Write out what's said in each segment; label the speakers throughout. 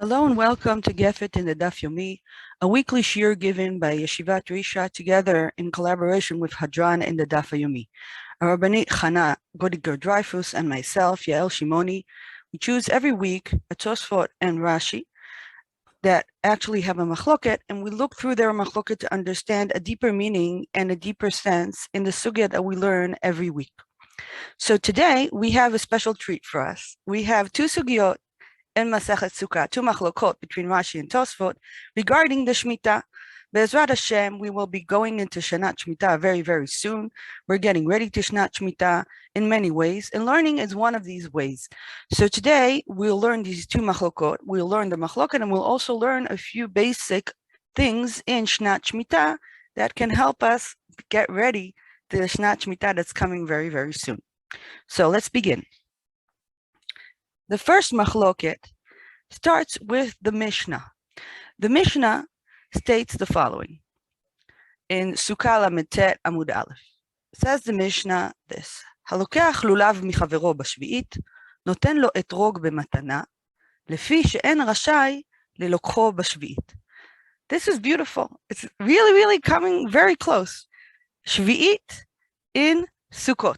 Speaker 1: Hello and welcome to Gefet in the Daf Yomi, a weekly shiur given by Yeshivat Drisha together in collaboration with Hadran in the Daf Yomi. Rabbanit Dreyfus and myself, Yael Shimoni, we choose every week a Tosafot and Rashi that actually have a machloket, and we look through their machloket to understand a deeper meaning and a deeper sense in the sugya that we learn every week. So today we have a special treat for us. We have two sugyot in Masechet Sukkah, two machlokot between Rashi and Tosafot regarding the Shmita. Be'ezrat Hashem, we will be going into Shanat Shmita very, very soon. We're getting ready to Shanat Shmita in many ways, and learning is one of these ways. So today, we'll learn these two machlokot. We'll learn the machlokot, and we'll also learn a few basic things in Shanat Shmita that can help us get ready to the Shanat Shmita that's coming very, very soon. So let's begin. The first machloket starts with the Mishnah. The Mishnah states the following in Sukkah Lametet Amud Aleph. Says the Mishnah this: Halokeach lulav michavero b'shvi'it, noten lo etrog b'matana, lefi she'en rashai lelokcho b'shvi'it. This is beautiful. It's really, really coming very close. Shvi'it in Sukkot.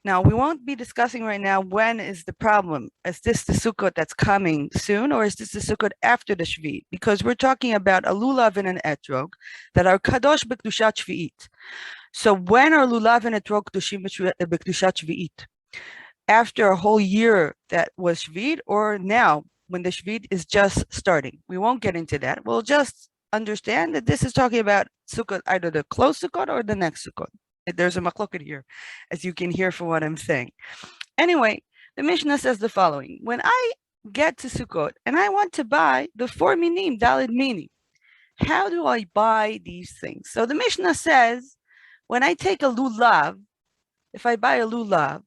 Speaker 1: Now, we won't be discussing right now when is the problem. Is this the Sukkot that's coming soon, or is this the Sukkot after the Shvi'it? Because we're talking about a lulav and an etrog that are kadosh b'kedushat Shvi'it. So when are lulav and etrog kadoshim b'kedushat Shvi'it? After a whole year that was Shvi'it, or now when the Shvi'it is just starting? We won't get into that. We'll just understand that this is talking about Sukkot, either the close Sukkot or the next Sukkot. There's a machloket here, as you can hear from what I'm saying. Anyway, the Mishnah says the following: when I get to Sukkot and I want to buy the 4 minim, dalid minim, how do I buy these things? So the Mishnah says, when I take a lulav, if I buy a lulav,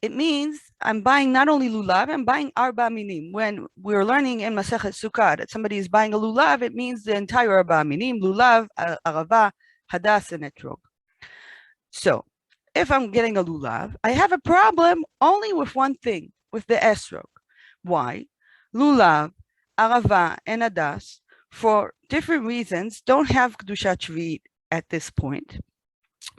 Speaker 1: it means I'm buying not only lulav, I'm buying arba minim. When we're learning in Masechet Sukkah that somebody is buying a lulav, it means the entire arba minim, lulav, arava, hadas, and etrog. So if I'm getting a lulav, I have a problem only with one thing, with the esrog. Why? Lulav, arava, and hadas, for different reasons, don't have kedushat shvi'it at this point.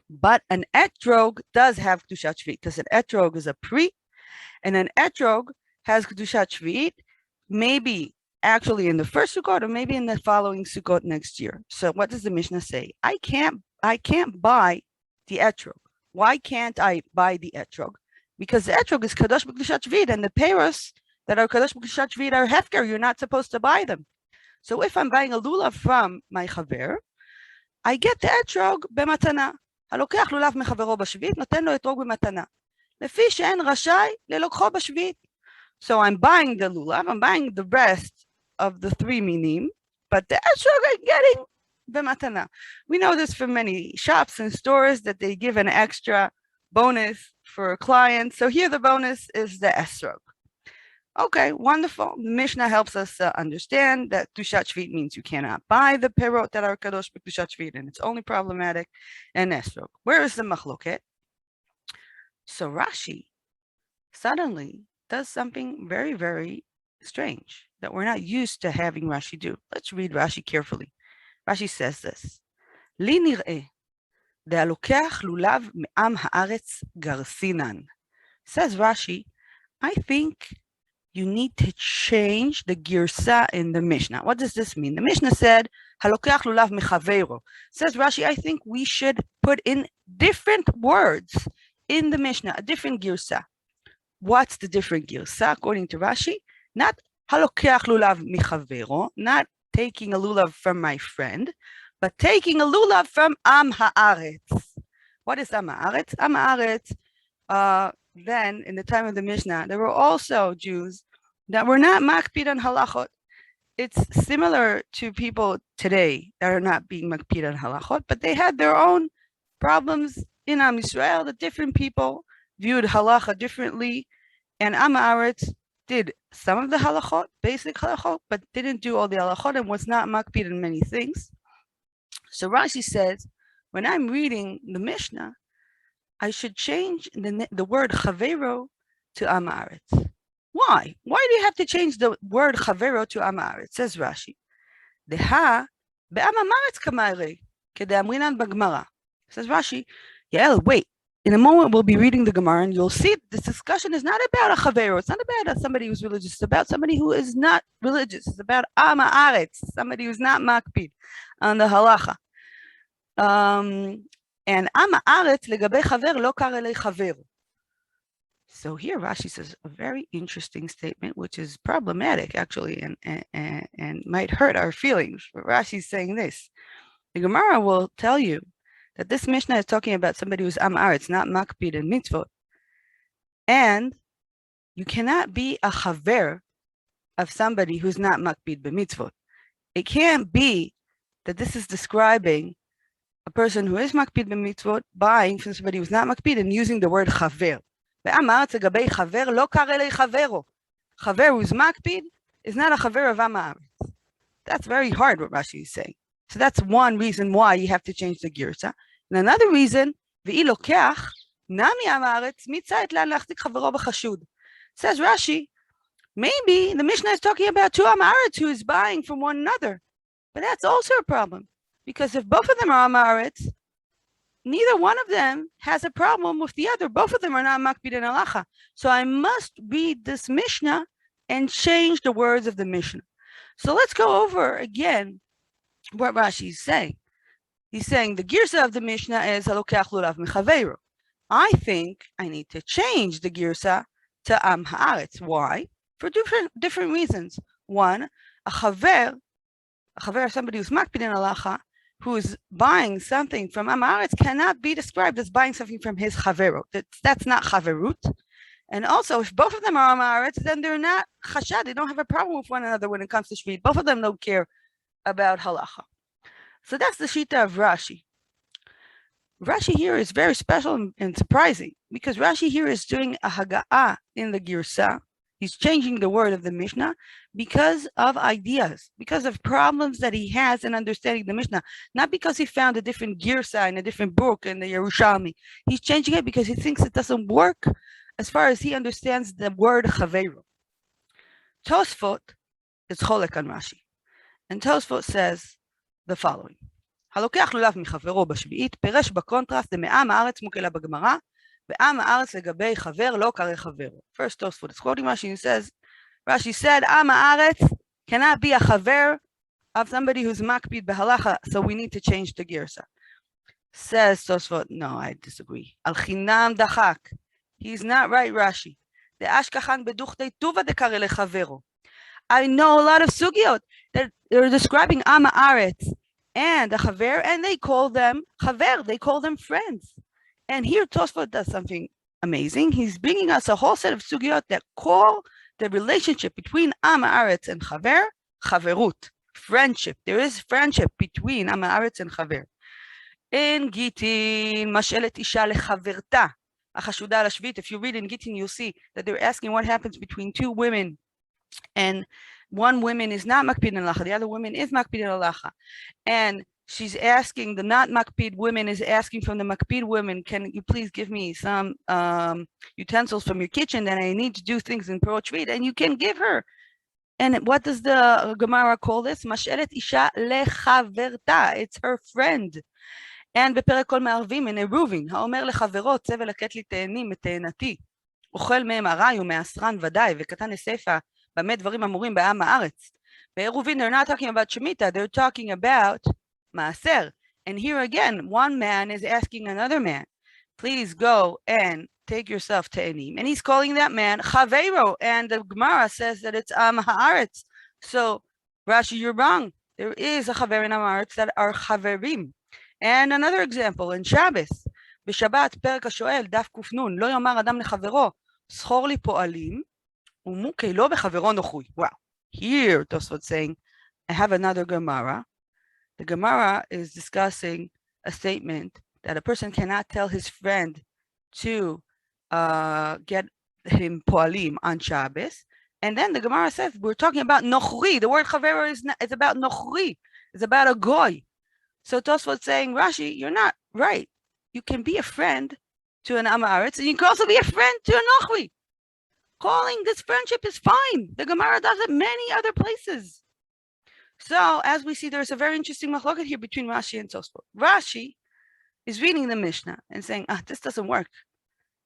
Speaker 1: But an etrog does have kedushat shvi'it, because an etrog is a pri, and an etrog has kedushat shvi'it, maybe actually in the first Sukkot, or maybe in the following Sukkot next year. So what does the Mishnah say? I can't buy the etrog. Why can't I buy the etrog? Because the etrog is kadosh b'kedushat shvi'it, and the peiros that are kadosh b'kedushat shvi'it are hefker. You're not supposed to buy them. So if I'm buying a lulav from my chaver, I get the etrog b'matana. הלוקח לולב מחברו בשביעית, נותן לו אתרוג במתנה. לפי שאין רשאי ללוקחו בשביעית. So I'm buying the lulav, I'm buying the rest of the 3 minim, but the etrog I'm getting b'matana. We know this from many shops and stores that they give an extra bonus for clients. So here the bonus is the esrog. Okay, wonderful. The Mishnah helps us understand that kedushat shvi'it means you cannot buy the perot that are kadosh b'kedushat shvi'it, and it's only problematic in esrog. Where is the machloket? So Rashi suddenly does something very, very strange that we're not used to having Rashi do. Let's read Rashi carefully. Rashi says this: Li nir'eh de'alokeach lulav me'am haaretz garsinan. Says Rashi, I think you need to change the girsa in the Mishnah. What does this mean? The Mishnah said, Halokeach lulav mechaveiro. Says Rashi, I think we should put in different words in the Mishnah, a different girsa. What's the different girsa? According to Rashi, not Halokeach lulav mechaveiro, not taking a lulav from my friend, but taking a lulav from Am Haaretz. What is Am Haaretz? Am Haaretz, then, in the time of the Mishnah, there were also Jews that were not makpid on halachot. It's similar to people today that are not being makpid on halachot, but they had their own problems in Am Yisrael. The different people viewed halacha differently, and Am Haaretz did some of the halachot, basic halachot, but didn't do all the halachot and was not makpid on many things. So Rashi says, when I'm reading the Mishnah, I should change the word chavero to Am Haaretz. Why? Why do you have to change the word chavero to am haaretz? Says Rashi. Deha be'am haaretz kamayre kedeamrinan b'Gemara. Says Rashi. Yael, wait. In a moment, we'll be reading the Gemara, and you'll see this discussion is not about a chavero. It's not about somebody who's religious. It's about somebody who is not religious. It's about am haaretz, somebody who's not makpid on the halacha. And am haaretz legabe chaver lo kar elei chavero. So here Rashi says a very interesting statement, which is problematic actually, and might hurt our feelings. But Rashi is saying this. The Gemara will tell you that this Mishnah is talking about somebody who's am haaretz, not makpid and mitzvot. And you cannot be a chaver of somebody who's not makpid b'mitzvot. It can't be that this is describing a person who is makpid b'mitzvot buying from somebody who's not makpid and using the word chaver. Chaver who's makpid is not a chaver of am haaretz. That's very hard what Rashi is saying. So that's one reason why you have to change the girsa. And another reason, says Rashi, maybe the Mishnah is talking about two am haaretz who is buying from one another. But that's also a problem. Because if both of them are am haaretz, neither one of them has a problem with the other. Both of them are not makpid and halacha. So I must read this Mishnah and change the words of the Mishnah. So let's go over again what Rashi is saying. He's saying the girsa of the Mishnah is halokach lulav mechaveiro. I think I need to change the girsa to am haaretz. Why? For different reasons. One, a chaver, somebody who's makpid and halacha, who is buying something from am haaretz, cannot be described as buying something from his chavero. That's not chaverut. And also, if both of them are am haaretz, then they're not chashad. They don't have a problem with one another when it comes to shvit. Both of them don't care about halacha. So that's the shita of Rashi. Rashi here is very special and surprising because Rashi here is doing a haga'ah in the girsa. He's changing the word of the Mishnah because of ideas, because of problems that he has in understanding the Mishnah, not because he found a different girsa in a different book in the Yerushalmi. He's changing it because he thinks it doesn't work as far as he understands the word chaveru. Tosafot is cholek on Rashi. And Tosafot says the following. הלוקח לולב מחברו בשביעית, פירש בקונטרסט דמעם הארץ מוקלה בגמרא, ועם הארץ לגבי חבר לא קרא חברו. First Tosafot is quoting Rashi and says, Rashi said, Am haaretz cannot be a chaver of somebody who's makpid behalacha, so we need to change the girsa. Says Tosafot, no, I disagree. Al chinam dachak. He's not right, Rashi. The ashkachan beduchtei tuva de kare lechavero. I know a lot of sugiot that they're describing am haaretz and a chaver, and they call them chaver. They call them friends. And here Tosafot does something amazing. He's bringing us a whole set of sugiot that call the relationship between am haaretz and chaver chaverut, friendship. There is friendship between am haaretz and chaver. In Gitin, mashelet isha lechaverta. If you read in Gittin, you'll see that they're asking what happens between two women, and one woman is not makpid in halacha, the other woman is makpid in halacha, and she's asking, the not makpid woman is asking from the makpid woman, can you please give me some utensils from your kitchen that I need to do things in Perot Shvit, and you can give her. And what does the Gemara call this? Mashelet isha lechaverta. It's her friend. And בפרק כל מערבים מנערובין, האומר לחברות, צא ולקט לי תאנים מתאנתי, אוכל מהם ארעי ומעשרן ודאי, וקטן לספר, במה דברים אמורים בעם הארץ. בעירובין, they're not talking about Shmita, they're talking about maaser. And here again, one man is asking another man, please go and take yourself te'anim. And he's calling that man chaveiro, and the Gemara says that it's am haaretz. So, Rashi, you're wrong. There is a chaver in am haaretz that are chaverim. And another example, in Shabbos, בשבת, פרק השואל, דף ק"נ, לא יאמר אדם לחברו, זכור לי פועלים, ומוכה לא בחברו נוחוי. Wow. Here, Tosafot saying, I have another Gemara. The Gemara is discussing a statement that a person cannot tell his friend to get him poalim on Shabbos. And then the Gemara says, we're talking about nochri. The word chaver is about nochri. It's about a goy. So Tosafot saying, Rashi, you're not right. You can be a friend to an am haaretz, and you can also be a friend to a nochri. calling this friendship is fine. The Gemara does it many other places. So as we see, there's a very interesting machloket here between Rashi and Tosafot. Rashi is reading the Mishnah and saying, this doesn't work.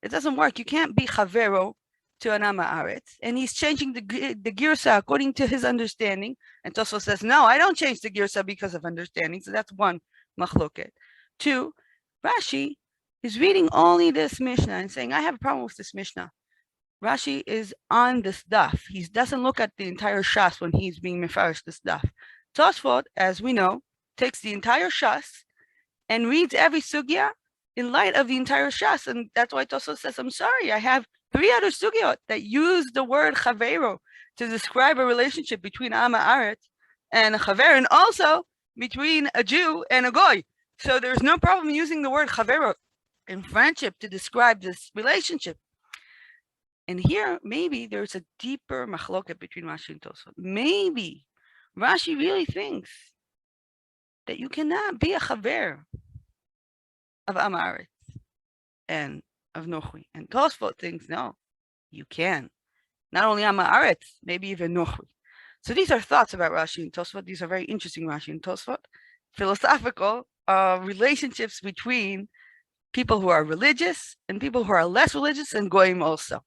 Speaker 1: It doesn't work. You can't be chavero to an Am Haaretz. And he's changing the girsa according to his understanding. And Tosafot says, no, I don't change the girsa because of understanding. So that's one machloket. Two, Rashi is reading only this Mishnah and saying, I have a problem with this Mishnah. Rashi is on this daf. He doesn't look at the entire shas when he's being mefarish this daf. Tosafot, as we know, takes the entire shas and reads every sugya in light of the entire shas. And that's why Tosafot says, I'm sorry, I have 3 other sugyot that use the word chavero to describe a relationship between Am Haaretz and a chaver, and also between a Jew and a goy. So there's no problem using the word chavero in friendship to describe this relationship. And here, maybe there's a deeper machloket between Rashi and Tosafot. Maybe Rashi really thinks that you cannot be a chaver of Am Haaretz and of Nochri. And Tosafot thinks, no, you can. Not only Am Haaretz, maybe even Nochri. So these are thoughts about Rashi and Tosafot. These are very interesting, Rashi and Tosafot. Philosophical relationships between people who are religious and people who are less religious, and goyim also.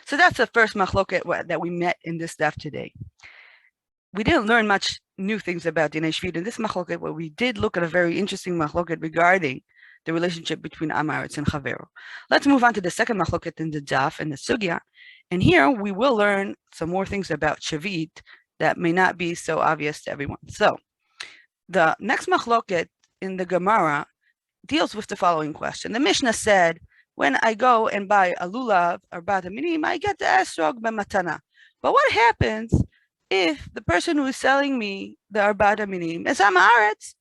Speaker 1: So that's the first machloket that we met in this daf today. We didn't learn much new things about Dinei Shvit in this machloket, but we did look at a very interesting machloket regarding the relationship between Am Haaretz and Chavero. Let's move on to the second machloket in the daf and the sugya. And here we will learn some more things about Shavit that may not be so obvious to everyone. So the next machloket in the Gemara deals with the following question. The Mishnah said, when I go and buy a lulav or bat minim, I get the esrog b'matana. But what happens if the person who is selling me the arbat minim is Am Haaretz,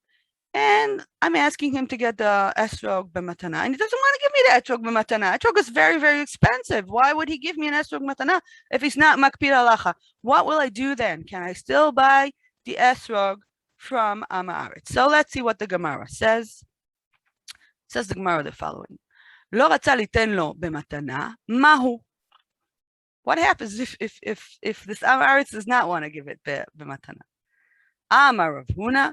Speaker 1: and I'm asking him to get the esrog b'matana, and he doesn't want to give me the esrog b'matana? Esrog is very, very expensive. Why would he give me an esrog b'matana if he's not makpid halacha? What will I do then? Can I still buy the esrog from Am Haaretz? So let's see what the Gemara says. Says the Gemara the following. לא רצה ליתן לו במתנה, מהו? What happens if this Am Haaretz does not want to give it במתנה? אמר רב הונא,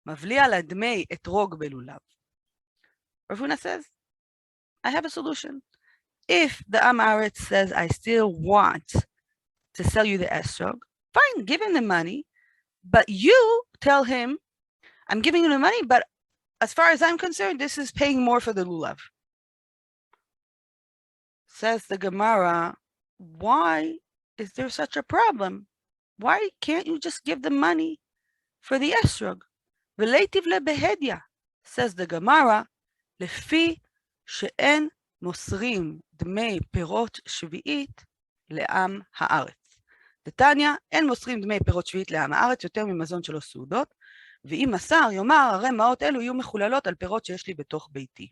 Speaker 1: מבליע לדמי אתרוג בלולב. Rav Huna says, I have a solution. If the Am Haaretz says, I still want to sell you the esrog, fine, give him the money, but you tell him, I'm giving him the money, but as far as I'm concerned, this is paying more for the lulav. Says the Gemara, why is there such a problem? Why can't you just give the money for the esrog? Relative lebehedya, says the Gemara, lefi she'en mosrim dmei perot shvi'it le'am haaretz. דתניא, אין מוסרים דמי פירות שביעית לעם הארץ יותר ממזון שלו סעודות, ואם מסר יאמר, הרי מעות אלו יהיו מחוללות על פירות שיש לי בתוך ביתי.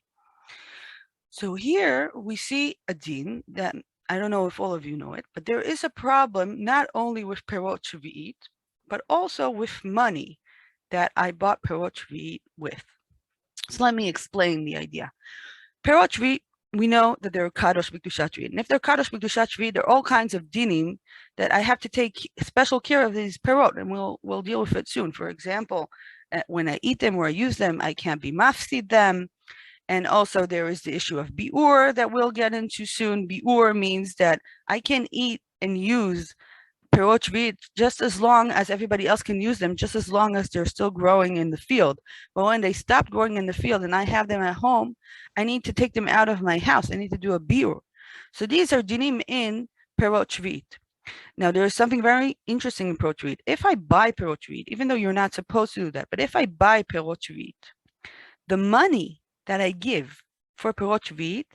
Speaker 1: So here we see a din that I don't know if all of you know it, but there is a problem not only with perot shvi'it, but also with money that I bought perot shvi'it with. So let me explain the idea. Perot shvi'it, we know that they're kadosh b'kedushat shvi'it, and if they're kadosh b'kedushat shvi'it, there are all kinds of dinim that I have to take special care of these perot, and we'll deal with it soon. For example, when I eat them or I use them, I can't be mafsid them. And also there is the issue of biur that we'll get into soon. Biur means that I can eat and use perot shvi'it just as long as everybody else can use them, just as long as they're still growing in the field. But when they stop growing in the field and I have them at home, I need to take them out of my house. I need to do a biur. So these are dinim in perot shvi'it. Now there is something very interesting in perot shvi'it. If I buy perot shvi'it, even though you're not supposed to do that, but if I buy perot shvi'it, the money that I give for perot shvi'it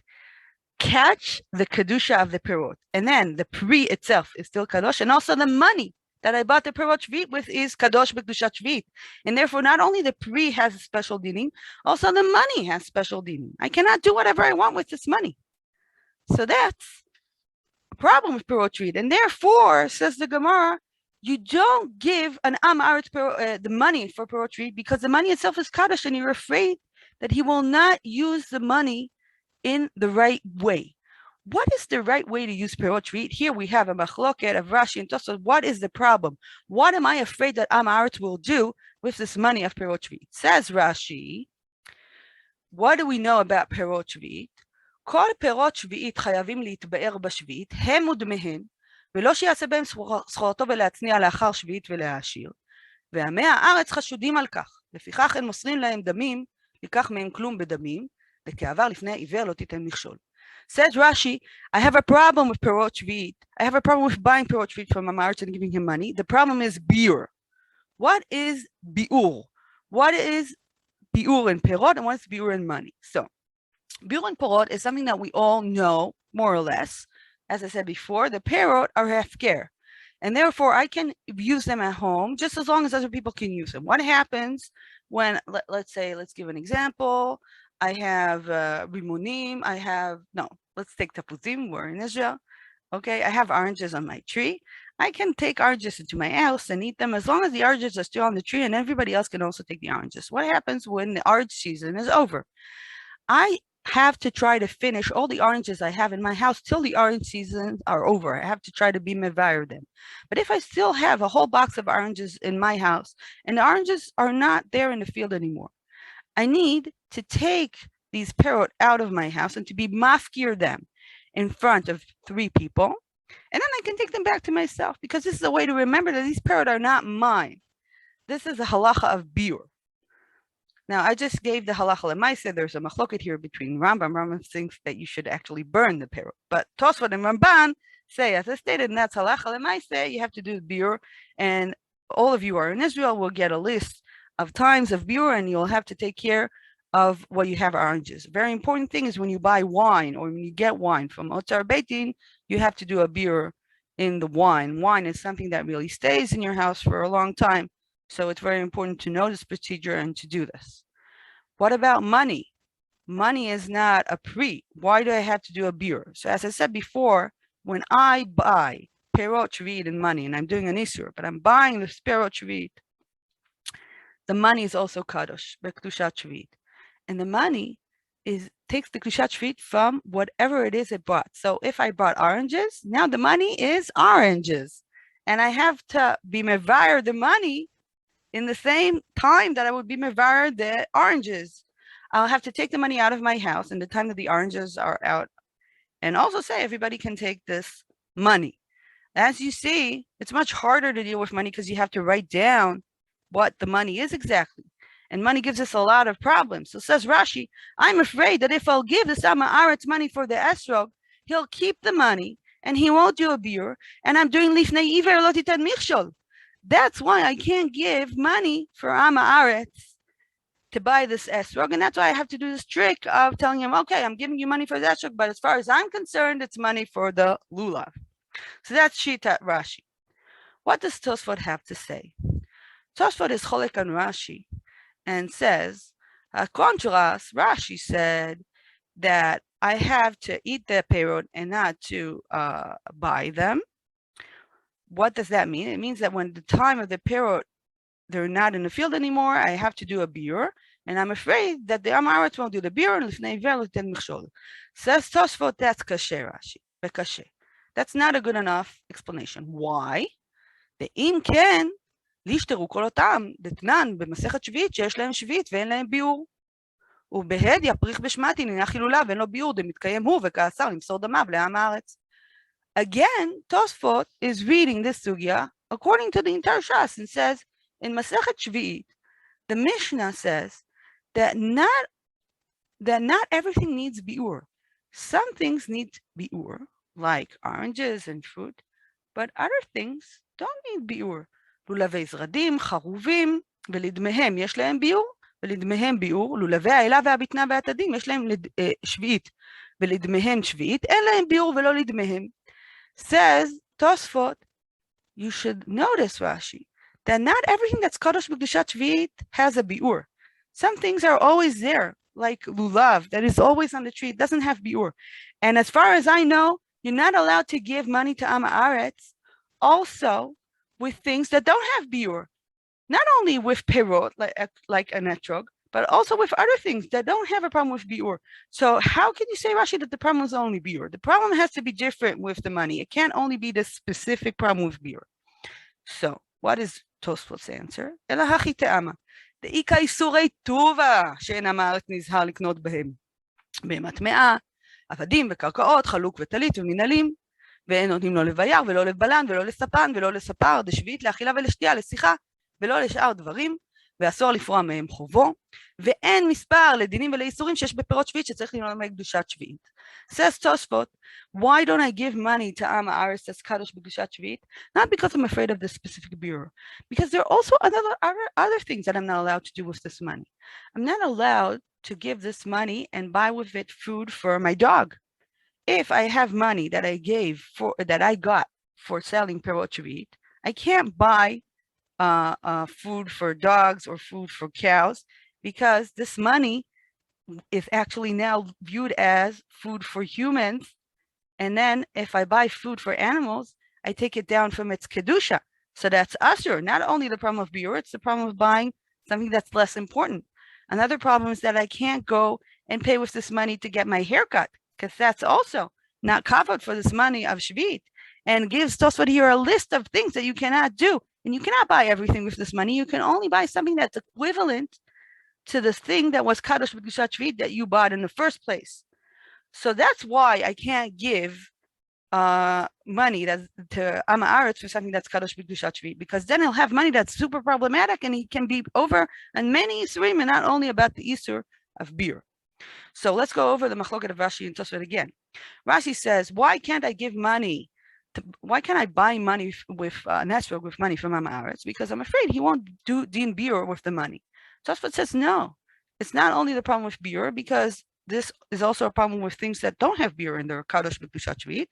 Speaker 1: catch the kedusha of the perot, and then the pri itself is still kadosh, and also the money that I bought the perot shvi'it with is kadosh b'kedushat shvi'it, and therefore not only the pri has a special dinim, also the money has special dinim. I cannot do whatever I want with this money. So that's a problem with perot shvi'it, and therefore, says the Gemara, you don't give an Am Haaretz the money for perot shvi'it because the money itself is kadosh, and you're afraid that he will not use the money in the right way. What is the right way to use perot shvit? Here we have a machloket of Rashi and Tosafot. What is the problem? What am I afraid that Am Haaretz will do with this money of perot shvit? Says Rashi, what do we know about perot shvit? כל פירות שביעית חייבים להתבאר בשביעית, הם ודמיהן, ולא שיעשה בהם סחורתו ולהצניע לאחר שביעית ולהעשיר. ועמי הארץ חשודים על כך, לפיכך הם מוסרים להם דמים, לקח מהם כלום בדמים, וכעבר לפני עיוור לא תיתן מכשול. Says Rashi, I have a problem with perot shvit. I have a problem with buying perot shvit from Am Haaretz and giving him money. The problem is biur. What is biur? What is biur in perot and what is biur in money? So, biur in perot is something that we all know, more or less. As I said before, the perot are hefker. And therefore, I can use them at home just as long as other people can use them. What happens when, let's give an example. I have rimonim, let's take tapuzim, we're in Israel. Okay, I have oranges on my tree. I can take oranges into my house and eat them as long as the oranges are still on the tree and everybody else can also take the oranges. What happens when the orange season is over? I have to try to finish all the oranges I have in my house till the orange seasons are over. I have to try to be mevayer them. But if I still have a whole box of oranges in my house and the oranges are not there in the field anymore, I need to take these perot out of my house and to be mafkir them in front of 3 people. And then I can take them back to myself because this is a way to remember that these perot are not mine. This is a halacha of biur. Now, I just gave the halacha lemaaseh. There's a machloket here between Rambam. Rambam thinks that you should actually burn the perot. But Tosafot and Ramban say, as I stated, and that's halacha lemaaseh, you have to do biur. And all of you are in Israel will get a list of times of biur, and you'll have to take care of what you have oranges. Very important thing is when you buy wine or when you get wine from Otzar Beitin, you have to do a biur in the wine. Wine is something that really stays in your house for a long time. So it's very important to know this procedure and to do this. What about money? Money is not a pre. Why do I have to do a biur? So as I said before, when I buy perot shvit and money, and I'm doing an isur, but I'm buying the perot shvit, the money is also kadosh, bekdushat shvit. And the money takes the kedushat shvit from whatever it is it bought. So if I bought oranges, now the money is oranges. And I have to be mevayer the money in the same time that I would be mevayer the oranges. I'll have to take the money out of my house in the time that the oranges are out. And also say everybody can take this money. As you see, it's much harder to deal with money because you have to write down what the money is exactly. And money gives us a lot of problems. So says Rashi, I'm afraid that if I'll give the Am Haaretz money for the esrog, he'll keep the money and he won't do a biur. And I'm doing lifnei iver lo titen michshol. That's why I can't give money for Am Haaretz to buy this esrog. And that's why I have to do this trick of telling him, okay, I'm giving you money for the esrog, but as far as I'm concerned, it's money for the lulav. So that's Shita Rashi. What does Tosafot have to say? Tosafot is cholek on Rashi and says, contrast, Rashi said that I have to eat the perot and not to buy them. What does that mean? It means that when the time of the perot, they're not in the field anymore, I have to do a biur, and I'm afraid that the Am Haaretz won't do the biur, and lifnei iver lo titen michshol. Says Tosafot, that's kasher, Rashi, bekasher. That's not a good enough explanation. Why? The im ken לישתרו כל אותם, דתנן במסכת שביעית שיש להם שביעית ואין להם ביור. ובהד יפריך בשמתי נניח הילולה ואין לו ביור, דמתקיים הוא וכעשר למסור דמיו לעם הארץ. Again, Tosafot is reading this sugya according to the entire Shas and says, in Masechet Shvi'it, the Mishnah says that not everything needs biur. Some things need biur, like oranges and fruit, but other things don't need biur. לולבי זרדים, חרובים, ולדמיהם יש להם ביור, ולדמיהם ביור, לולבי האלה והביטנה והעתדים יש להם שביעית, ולדמיהם שביעית, אין להם ביור ולא לדמיהם. Says Tosafot, you should notice, Rashi, that not everything that's kadosh b'kedushat shvi'it has a biur. Some things are always there, like lulav, that is always on the tree, it doesn't have biur. And as far as I know, you're not allowed to give money to Am Haaretz, also with things that don't have biur. Not only with perot, like an etrog, but also with other things that don't have a problem with biur. So how can you say, Rashi, that the problem is only biur? The problem has to be different with the money. It can't only be the specific problem with biur. So what is Tosafot's answer? אלא הכי טעמה. דאיכא איסורי טובה שאין עם הארץ נזהר לקנות בהם. במטמעה, עבדים וקרקעות, חלוק וטלית ומנהלים, ואין נותנים לו לבייר ולא לבלן ולא לספן ולא לספר, דשביעית לאכילה ולשתייה, לשיחה, ולא לשאר דברים, ואסור לפרוע מהם חובו, ואין מספר לדינים ולאיסורים שיש בפירות שביעית שצריך ללמוד קדושת שביעית. Says Tosafot, why don't I give money to Am Haaretz that's kadosh b'kedushat shvi'it? Not because I'm afraid of this specific biur, because there are also other things that I'm not allowed to do with this money. I'm not allowed to give this money and buy with it food for my dog. If I have money that I got for selling perot shvi'it, I can't buy food for dogs or food for cows, because this money is actually now viewed as food for humans. And then if I buy food for animals, I take it down from its kedusha. So that's asur. Not only the problem of biur, it's the problem of buying something that's less important. Another problem is that I can't go and pay with this money to get my haircut, because that's also not covered for this money of shvi'it. And gives Tosafot here a list of things that you cannot do. And you cannot buy everything with this money. You can only buy something that's equivalent to the thing that was kadosh b'kedushat shvi'it that you bought in the first place. So that's why I can't give money to Am Haaretz for something that's kadosh b'kedushat shvi'it, because then he'll have money that's super problematic, and he can be over on many isurim, and not only about the isur of biur. So let's go over the machloket of Rashi and Tosafot again. Rashi says, why can't I give money? Why can't I buy money with nesrog with money from Am Haaretz? Because I'm afraid he won't do din biur with the money. Tosafot says no. It's not only the problem with biur, because this is also a problem with things that don't have biur in their kadosh b'kedushat shvi'it.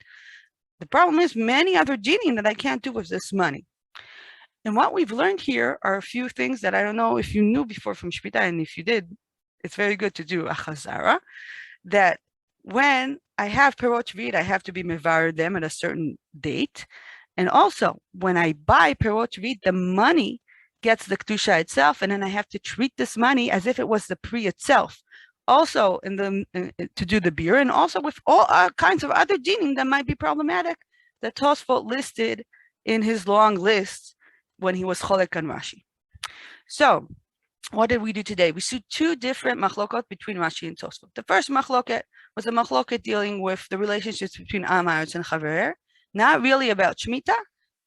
Speaker 1: The problem is many other dinim that I can't do with this money. And what we've learned here are a few things that I don't know if you knew before from Shmita, and if you did, it's very good to do a chazara, that when I have perot shvi'it, I have to be mevarer them at a certain date. And also, when I buy perot shvi'it, the money gets the kedusha itself, and then I have to treat this money as if it was the pri itself. Also, to do the biur, and also with all kinds of other dinim that might be problematic that Tosafot listed in his long list when he was cholek on Rashi. So, what did we do today? We saw two different machlokot between Rashi and Tosafot. The first machloket was a machloket dealing with the relationships between Am Haaretz and Chaver, not really about Shmita,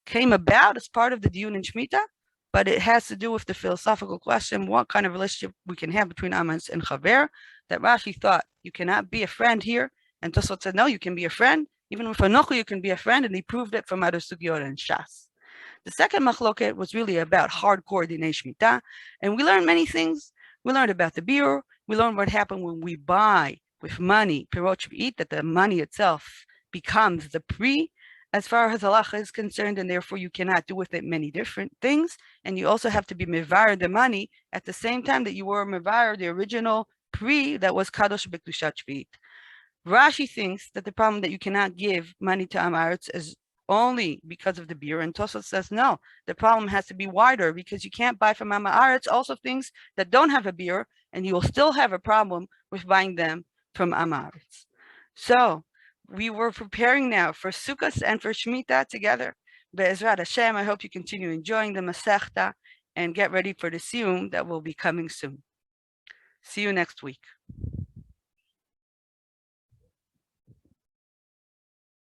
Speaker 1: came about as part of the diyun in Shmita, but it has to do with the philosophical question, what kind of relationship we can have between Am Haaretz and Chaver, that Rashi thought you cannot be a friend here, and Tosafot said, no, you can be a friend. Even with Anochu, you can be a friend, and he proved it from other sugyot and Shas. The second machloket was really about hardcore dinei Shmita, and we learned many things. We learned about the biur. We learned what happened when we buy with money perot shvi'it, that the money itself becomes the pri, as far as halacha is concerned, and therefore you cannot do with it many different things. And you also have to be mevarer the money at the same time that you were mevarer the original pri that was kadosh b'kedushat shvi'it. Rashi thinks that the problem that you cannot give money to Am Haaretz is only because of the biur, and Tosafot says no, the problem has to be wider, because you can't buy from Am Haaretz also things that don't have a biur, and you will still have a problem with buying them from Am Haaretz. So we were preparing now for Sukkah and for Shmita together. Be'ezrat Hashem, I hope you continue enjoying the Masechta and get ready for the siyum that will be coming soon. See you next week.